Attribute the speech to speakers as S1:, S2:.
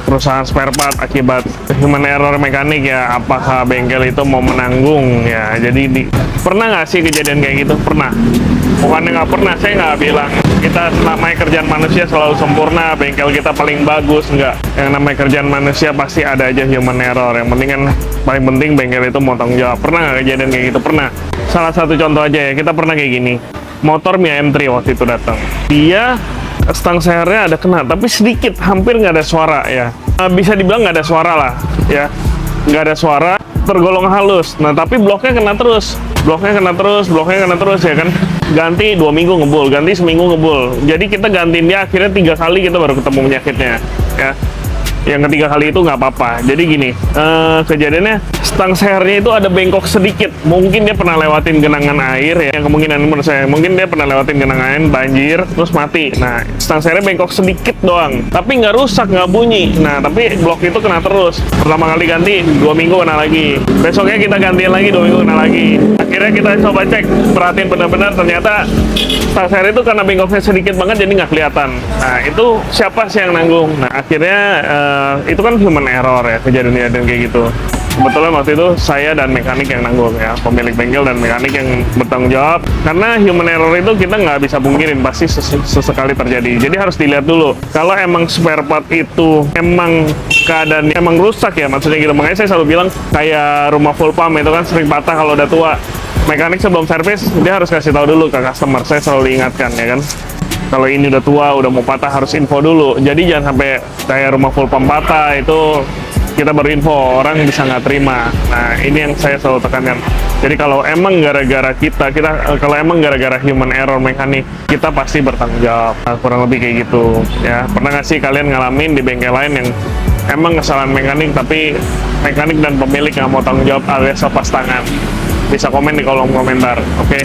S1: perusahaan spare part akibat human error mekanik ya, apakah bengkel itu mau menanggung ya. Jadi pernah nggak sih kejadian kayak gitu? Pernah. Bukannya nggak pernah, saya nggak bilang kita namanya kerjaan manusia selalu sempurna, bengkel kita paling bagus, nggak. Yang namanya kerjaan manusia pasti ada aja human error. Yang penting kan, paling penting bengkel itu mau tanggung jawab. Pernah nggak kejadian kayak gitu? Pernah. Salah satu contoh aja ya, kita pernah kayak gini. Motor Mia M3 waktu itu datang. Dia stang sehernya ada kena, tapi sedikit, hampir nggak ada suara ya. Bisa dibilang nggak ada suara lah ya. Nggak ada suara, tergolong halus. Nah, tapi bloknya kena terus. Bloknya kena terus ya kan. Ganti 2 minggu ngebul, ganti seminggu ngebul. Jadi kita gantiin dia akhirnya 3 kali kita baru ketemu penyakitnya ya. Yang ketiga kali itu nggak apa-apa. Jadi gini, kejadiannya stang sehernya itu ada bengkok sedikit. Mungkin dia pernah lewatin genangan air ya. Yang kemungkinan menurut saya, mungkin dia pernah lewatin genangan air, banjir, terus mati. Nah, stang sehernya bengkok sedikit doang. Tapi nggak rusak, nggak bunyi. Nah, tapi blok itu kena terus. Pertama kali ganti, 2 minggu kena lagi. Besoknya kita gantiin lagi, 2 minggu kena lagi. Akhirnya kita coba cek, perhatiin benar-benar, ternyata stang seher itu karena bengkoknya sedikit banget jadi nggak kelihatan. Nah, itu siapa sih yang nanggung? Nah, akhirnya itu kan human error ya, kejadian-kejadian kayak gitu. Kebetulan waktu itu saya dan mekanik yang nanggung ya, pemilik bengkel dan mekanik yang bertanggung jawab. Karena human error itu kita nggak bisa pungkirin, pasti sesekali terjadi. Jadi harus dilihat dulu. Kalau emang spare part itu emang keadaan emang rusak ya, maksudnya gitu. Makanya saya selalu bilang kayak rumah full pump itu kan sering patah kalau udah tua. Mekanik sebelum servis dia harus kasih tahu dulu ke customer. Saya selalu ingatkan ya kan. Kalau ini udah tua, udah mau patah, harus info dulu. Jadi jangan sampai kayak rumah full pump patah itu kita baru info, orang bisa nggak terima. Nah, ini yang saya selalu tekankan. Jadi kalau emang gara-gara kalau emang gara-gara human error mekanik, kita pasti bertanggung jawab. Nah, kurang lebih kayak gitu ya. Pernah nggak sih kalian ngalamin di bengkel lain yang emang kesalahan mekanik, tapi mekanik dan pemilik nggak mau tanggung jawab alias lepas tangan? Bisa komen di kolom komentar, oke?